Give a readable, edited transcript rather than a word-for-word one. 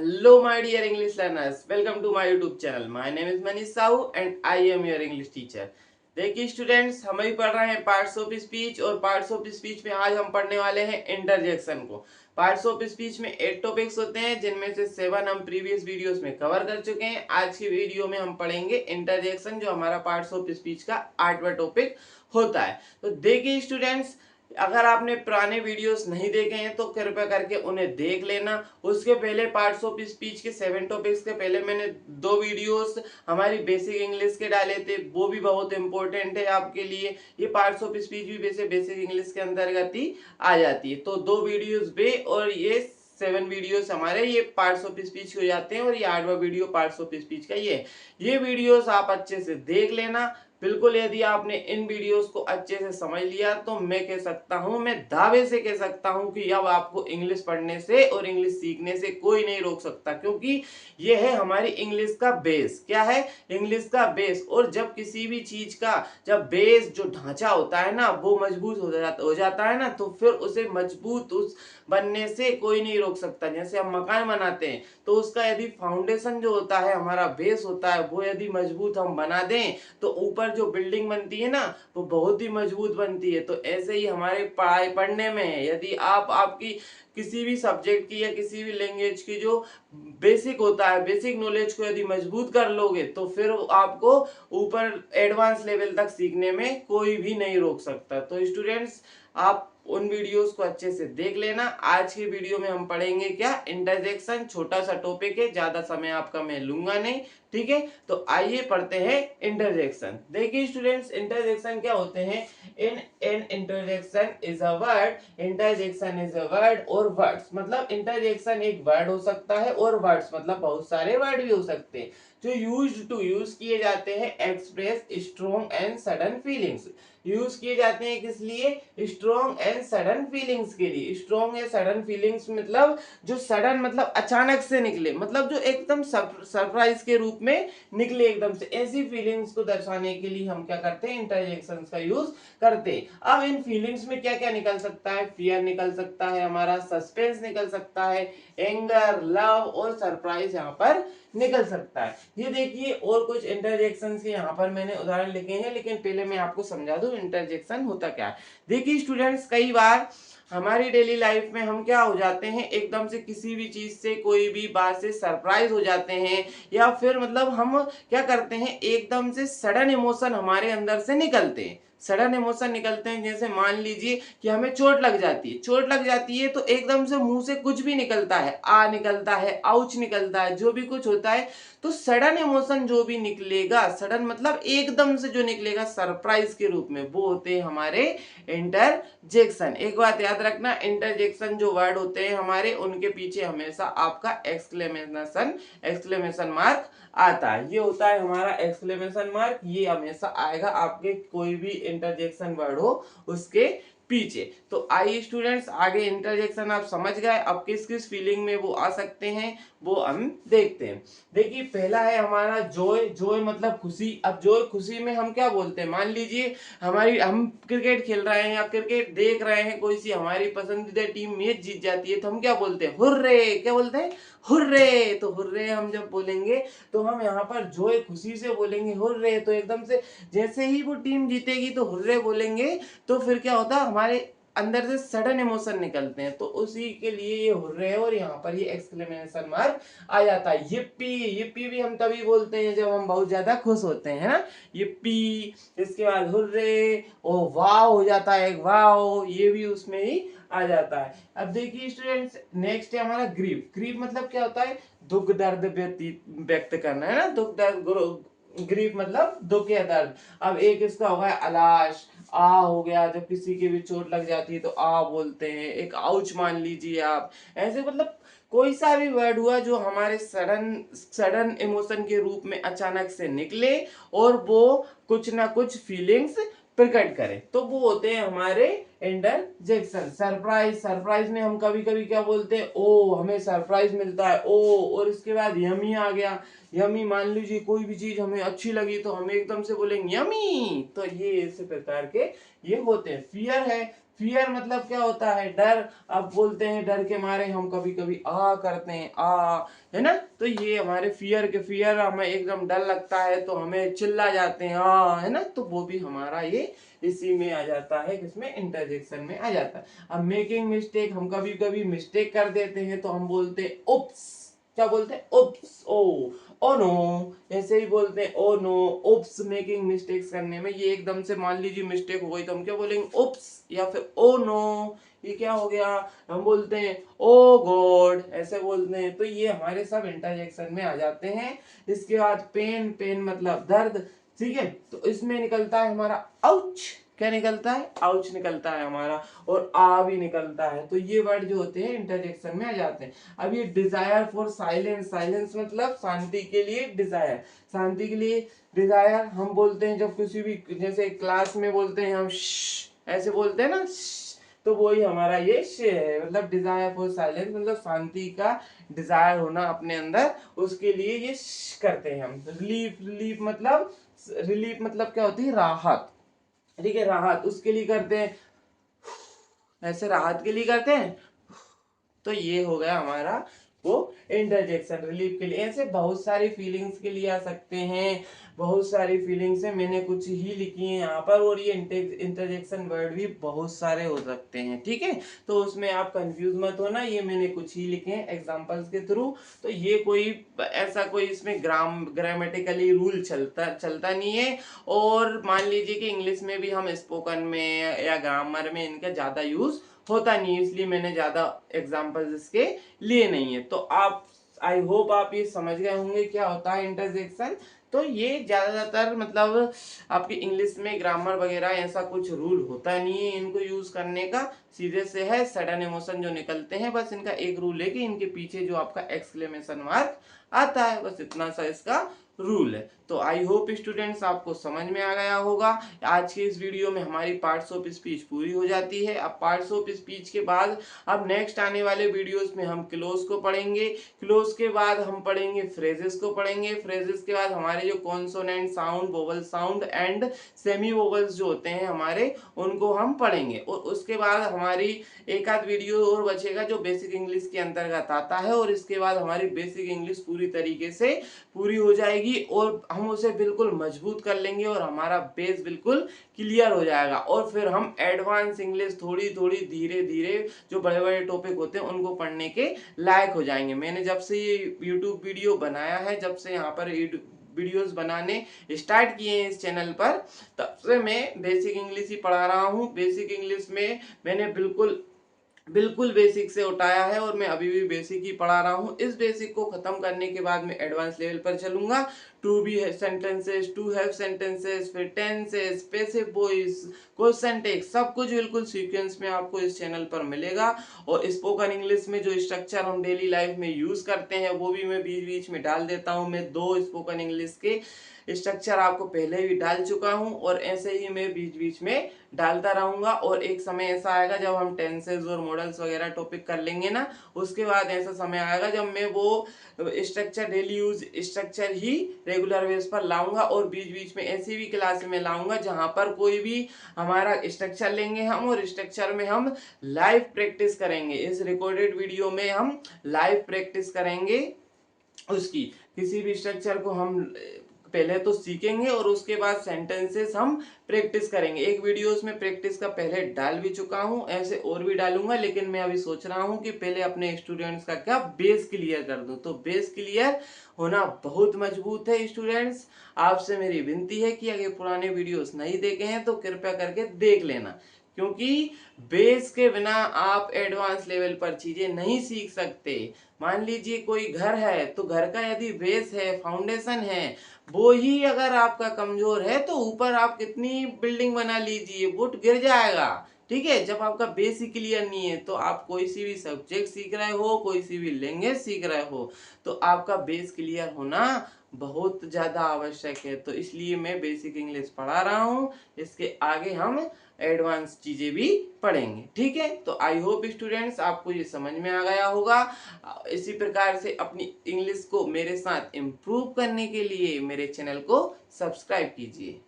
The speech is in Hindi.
Hello, my dear English learners. Welcome to my YouTube channel. My name is Manish Sahu and I am your English teacher. देखिए स्टूडेंट्स, हम ही पढ़ रहे हैं पार्ट्स ऑफ स्पीच और पार्ट्स ऑफ स्पीच में आज हम पढ़ने वाले हैं इंटरजेक्शन को। पार्ट्स ऑफ स्पीच में 8 टॉपिक्स होते हैं जिनमें से 7 हम प्रीवियस वीडियोस में कवर कर चुके हैं। आज की वीडियो में हम पढ़ेंगे इंटरजेक्शन, जो हमारा पार्ट्स ऑफ स्पीच का 8वां टॉपिक होता है। तो देखिए स्टूडेंट्स, अगर आपने पुराने वीडियोस नहीं देखे हैं तो कृपया करके उन्हें देख लेना। उसके पहले पार्ट्स ऑफ स्पीच के 7 टॉपिक्स के पहले मैंने 2 वीडियोस हमारी बेसिक इंग्लिश के डाले थे, वो भी बहुत इंपॉर्टेंट है आपके लिए। ये पार्ट्स ऑफ स्पीच भी बेसिक इंग्लिश के अंतर्गत ही आ जाती है। तो 2 वीडियोस वे और ये 7 वीडियोस हमारे ये पार्ट्स ऑफ स्पीच हो जाते हैं और ये 8वां वीडियो पार्ट्स ऑफ स्पीच का ये वीडियोस आप अच्छे से देख लेना। बिल्कुल, यदि आपने इन वीडियोस को अच्छे से समझ लिया तो मैं कह सकता हूं, मैं दावे से कह सकता हूं कि अब आपको इंग्लिश पढ़ने से और इंग्लिश सीखने से कोई नहीं रोक सकता, क्योंकि ये है हमारी इंग्लिश का बेस। क्या है? इंग्लिश का बेस। और जब किसी भी चीज का जब बेस जो ढांचा होता है ना वो मजबूत हो जाता है ना, तो फिर उसे मजबूत उस बनने से कोई नहीं रोक सकता। जैसे हम मकान बनाते हैं तो उसका यदि फाउंडेशन जो होता है, हमारा बेस होता है, वो यदि मजबूत हम बना दें तो ऊपर जो बिल्डिंग बनती है ना वो बहुत ही मजबूत बनती है। तो ऐसे ही हमारे पढ़ाई पढ़ने में है, यदि आपकी किसी भी सब्जेक्ट की या किसी भी लैंग्वेज की जो बेसिक होता है, बेसिक नॉलेज को यदि मजबूत कर लोगे तो फिर आपको ऊपर एडवांस लेवल तक सीखने में कोई भी नहीं रोक सकता। तो स्टूडेंट्स, आप उन वीडियोस को अच्छे से देख लेना। आज की वीडियो में हम पढ़ेंगे क्या? इंटरजेक्शन। छोटा सा टॉपिक है, ज्यादा समय आपका मैं लूंगा नहीं, ठीक है? तो आइए पढ़ते हैं इंटरजेक्शन। देखिए स्टूडेंट्स, इंटरजेक्शन क्या होते हैं? In an interjection is a word, interjection is a word और वर्ड्स मतलब इंटरजेक्शन एक वर्ड हो सकता है और वर्ड्स मतलब बहुत सारे वर्ड भी हो सकते हैं जो यूज किए जाते हैं express strong and sudden feelings. Use किए जाते हैं किस लिए? स्ट्रॉन्ग एंड सडन फीलिंग्स के लिए। स्ट्रॉन्ग एंड सडन फीलिंग्स मतलब जो सडन मतलब अचानक से निकले, मतलब जो एकदम सरप्राइज के रूप में निकले एकदम से, ऐसी फीलिंग्स को दर्शाने के लिए हम क्या करते हैं? इंटरजेक्शंस का यूज करते हैं। अब इन फीलिंग्स में क्या क्या निकल सकता है? फियर निकल सकता है हमारा, सस्पेंस निकल सकता है, एंगर, लव और सरप्राइज यहाँ पर निकल सकता है। ये देखिए और कुछ इंटरजेक्शंस के यहाँ पर मैंने उदाहरण लिखे हैं, लेकिन पहले मैं आपको समझा दूं इंटरजेक्शन होता क्या है। देखिए स्टूडेंट्स, कई बार हमारी डेली लाइफ में हम क्या हो जाते हैं, एकदम से किसी भी चीज से, कोई भी बात से सरप्राइज हो जाते हैं, या फिर मतलब हम क्या करते हैं, एकदम से सडन इमोशन हमारे अंदर से निकलते हैं। सडन इमोशन निकलते हैं, जैसे मान लीजिए कि हमें चोट लग जाती है। चोट लग जाती है तो एकदम से मुंह से कुछ भी निकलता है, आ निकलता है, आउच निकलता है, जो भी कुछ होता है। तो सडन इमोशन जो भी निकलेगा, सडन मतलब एकदम से जो निकलेगा सरप्राइज के रूप में, वो होते हैं हमारे इंटरजेक्शन। एक बात याद रखना, इंटरजेक्शन जो वर्ड होते हैं हमारे, उनके पीछे हमेशा आपका एक्सक्लेमेशन मार्क आता है। ये होता है हमारा एक्सक्लेमेशन मार्क, ये हमेशा आएगा आपके कोई भी इंटरजेक्शन वर्ड हो उसके पीछे। तो आइए स्टूडेंट्स, आगे इंटरजेक्शन आप समझ गए। अब किस किस फीलिंग में वो आ सकते हैं वो हम देखते हैं। देखिए पहला है हमारा जॉय। जॉय मतलब खुशी। अब जॉय, खुशी में हम क्या बोलते हैं? मान लीजिए हम क्रिकेट खेल रहे हैं या क्रिकेट देख रहे हैं, कोई सी हमारी पसंदीदा टीम मैच जीत जाती है तो हम क्या बोलते हैं? हुर्रे। क्या बोलते हैं? हुर्रे। तो हुर्रे हम जब बोलेंगे तो हम यहाँ पर जॉय, खुशी से बोलेंगे हुर्रे। तो एकदम से जैसे ही वो टीम जीतेगी तो हुर्रे बोलेंगे, तो फिर क्या होता है, हमारे अंदर से सडन इमोशन निकलते हैं। तो उसी के लिए ये हुर्रे और यहाँ पर ये एक्सक्लेमेशन मार्क आ जाता है। yippee। yippee भी हम तभी बोलते हैं जब हम बहुत ज्यादा खुश होते हैं, है ना? yippee। इसके बाद हुर्रे और वाव हो जाता है, एक वाव, ये भी उसमें ही आ जाता है। अब देखिए स्टूडेंट्स, नेक्स्ट है हमारा ग्रीफ। ग्रीफ मतलब क्या होता है? दुख दर्द व्यक्त करना, है ना? दुख दर्द, ग्रीफ मतलब दुख या दर्द। अब एक इसका होगा अलाश, आ हो गया, जब किसी की भी चोट लग जाती है तो आ बोलते हैं। एक आउच मान लीजिए आप। ऐसे मतलब कोई सा भी वर्ड हुआ जो हमारे सडन इमोशन के रूप में अचानक से निकले और वो कुछ ना कुछ फीलिंग्स प्रकट करे, तो वो होते हैं हमारे इंटरजेक्शन। सरप्राइज, सरप्राइज में हम कभी कभी क्या बोलते हैं? ओ, हमें सरप्राइज मिलता है, ओ। और इसके बाद यमी आ गया। यमी, मान लीजिए कोई भी चीज हमें अच्छी लगी तो हम एकदम से बोलेंगे यमी। तो ये इस प्रकार के ये होते हैं। फियर है। फियर मतलब क्या होता है, डर। आप बोलते हैं डर के मारे हम कभी कभी आ करते हैं, आ, है ना। तो ये हमारे फियर हमें एकदम डर लगता है तो हमें चिल्ला जाते हैं आ, है ना। तो वो भी हमारा ये इसी में आ जाता है, किसमें, इंटरजेक्शन में आ जाता है। अब मेकिंग मिस्टेक, हम कभी कभी मिस्टेक कर देते हैं तो हम बोलते हैं उप्स। क्या बोलते हैं, उप्स, ओ नो, ऐसे ही बोलते हैं ओ नो, उप्स। मेकिंग मिस्टेक्स करने में ये एकदम से मान लीजिए मिस्टेक हो गई तो हम क्या बोलेंगे, उप्स, या फिर ओ नो। ये क्या हो गया, हम बोलते हैं ओ गॉड, ऐसे बोलते हैं। तो ये हमारे सब इंटरजेक्शन में आ जाते हैं। इसके बाद पेन, पेन मतलब दर्द, ठीक है। तो इसमें निकलता है हमारा आउच। क्या निकलता है, आउच निकलता है हमारा, और आ भी निकलता है। तो ये वर्ड जो होते हैं इंटरजेक्शन में आ जाते हैं। अब ये डिजायर फॉर साइलेंस, साइलेंस मतलब शांति के लिए डिजायर, शांति के लिए डिजायर हम बोलते हैं जब किसी भी, जैसे क्लास में बोलते हैं हम ऐसे बोलते हैं ना, तो वही हमारा ये है, मतलब डिजायर फॉर साइलेंस मतलब शांति का डिजायर होना अपने अंदर, उसके लिए ये करते हैं हम। रिलीफ, रिलीफ मतलब क्या होती है, राहत, ठीक है, राहत, उसके लिए करते हैं, ऐसे राहत के लिए करते हैं। तो ये हो गया हमारा वो इंटरजेक्शन, रिलीफ के लिए। ऐसे बहुत सारी फीलिंग्स के लिए आ सकते हैं, बहुत सारी फीलिंग्स है, मैंने कुछ ही लिखी है यहाँ पर। और ये इंटरजेक्शन वर्ड भी बहुत सारे हो सकते हैं, ठीक है। तो उसमें आप कंफ्यूज मत होना, ये मैंने कुछ ही लिखे हैं एग्जांपल्स के थ्रू। तो ये कोई ऐसा कोई इसमें ग्रामेटिकली रूल चलता नहीं है। और मान लीजिए कि इंग्लिश में भी हम स्पोकन में या ग्रामर में इनका ज्यादा यूज होता नहीं है, इसलिए मैंने ज्यादा एग्जांपल्स इसके लिए नहीं है। तो आप, आई होप आप ये समझ गए होंगे क्या होता है इंटरजेक्शन। तो ये ज्यादातर मतलब आपकी इंग्लिश में ग्रामर वगैरह ऐसा कुछ रूल होता नहीं है इनको यूज करने का, सीधे से है सडन इमोशन जो निकलते हैं, बस इनका एक रूल है कि इनके पीछे जो आपका एक्सक्लेमेशन मार्क आता है, बस इतना सा इसका रूल है। तो आई होप स्टूडेंट्स आपको समझ में आ गया होगा। आज की इस वीडियो में हमारी पार्ट्स ऑफ स्पीच पूरी हो जाती है। अब पार्ट्स ऑफ स्पीच के बाद अब नेक्स्ट आने वाले वीडियोस में हम क्लोज को पढ़ेंगे, क्लोज के बाद हम पढ़ेंगे फ्रेजेस को पढ़ेंगे, फ्रेजेस के बाद हमारे जो consonant sound, vowel sound and semi vowels जो होते हैं हमारे, उनको हम पढ़ेंगे। और उसके बाद हमारी एक आध वीडियो और बचेगा जो बेसिक इंग्लिश के अंतर्गत आता है, और इसके बाद हमारी बेसिक इंग्लिश पूरी तरीके से पूरी हो जाएगी और हम उसे बिल्कुल मजबूत कर लेंगे और हमारा बेस बिल्कुल क्लियर हो जाएगा। और फिर हम एडवांस इंग्लिश थोड़ी थोड़ी धीरे धीरे जो बड़े बड़े टॉपिक होते हैं उनको पढ़ने के लायक हो जाएंगे। मैंने जब से ये यूट्यूब वीडियो बनाया है, जब से यहाँ पर वीडियोस बनाने स्टार्ट किए हैं इस चैनल पर, तब से मैं बेसिक इंग्लिश ही पढ़ा रहा हूँ। बेसिक इंग्लिश में मैंने बिल्कुल बेसिक से उठाया है और मैं अभी भी बेसिक ही पढ़ा रहा हूँ। इस बेसिक को खत्म करने के बाद मैं एडवांस लेवल पर चलूंगा। To be sentences, to have sentences, फिर tenses, passive voice, question tags, सब कुछ बिल्कुल सीक्वेंस में आपको इस चैनल पर मिलेगा। और स्पोकन इंग्लिश में जो स्ट्रक्चर हम डेली लाइफ में यूज करते हैं वो भी मैं बीच बीच में डाल देता हूँ। मैं 2 स्पोकन इंग्लिश के स्ट्रक्चर आपको पहले भी डाल चुका हूं और ऐसे ही मैं बीच बीच में डालता रहूंगा। और एक समय ऐसा आएगा जब हम टेंसेस और मॉडल्स वगैरह टॉपिक कर लेंगे ना, उसके बाद ऐसा समय आएगा जब मैं वो स्ट्रक्चर, डेली यूज स्ट्रक्चर ही रेगुलर बेस पर लाऊंगा। और बीच बीच में ऐसी भी क्लास में लाऊंगा जहां पर कोई भी हमारा स्ट्रक्चर लेंगे हम और स्ट्रक्चर में हम लाइव प्रैक्टिस करेंगे। इस रिकॉर्डेड वीडियो में हम लाइव प्रैक्टिस करेंगे उसकी, किसी भी स्ट्रक्चर को हम पहले तो सीखेंगे और उसके बाद सेंटेंसेस हम प्रैक्टिस करेंगे। एक वीडियोस में प्रैक्टिस का पहले डाल भी चुका हूं, ऐसे और भी डालूंगा, लेकिन मैं अभी सोच रहा हूं कि पहले अपने स्टूडेंट्स का क्या बेस क्लियर कर दूं। तो बेस क्लियर होना बहुत मजबूत है स्टूडेंट्स। आपसे मेरी विनती है कि अगर पुराने वीडियोस नहीं देखे हैं तो कृपया करके देख लेना, क्योंकि बेस के बिना आप एडवांस लेवल पर चीजें नहीं सीख सकते। मान लीजिए कोई घर है तो घर का यदि बेस है, फाउंडेशन है, वो ही अगर आपका कमजोर है तो ऊपर आप कितनी बिल्डिंग बना लीजिए, वो गिर जाएगा। ठीक है, जब आपका बेस ही क्लियर नहीं है तो आप कोई सी भी सब्जेक्ट सीख रहे हो, कोई सी भी लैंग्वेज सीख रहे हो, तो आपका बेस क्लियर होना बहुत ज्यादा आवश्यक है। तो इसलिए मैं बेसिक इंग्लिश पढ़ा रहा हूँ, इसके आगे हम एडवांस चीजें भी पढ़ेंगे। ठीक है, तो आई होप स्टूडेंट्स आपको ये समझ में आ गया होगा। इसी प्रकार से अपनी इंग्लिश को मेरे साथ इम्प्रूव करने के लिए मेरे चैनल को सब्सक्राइब कीजिए।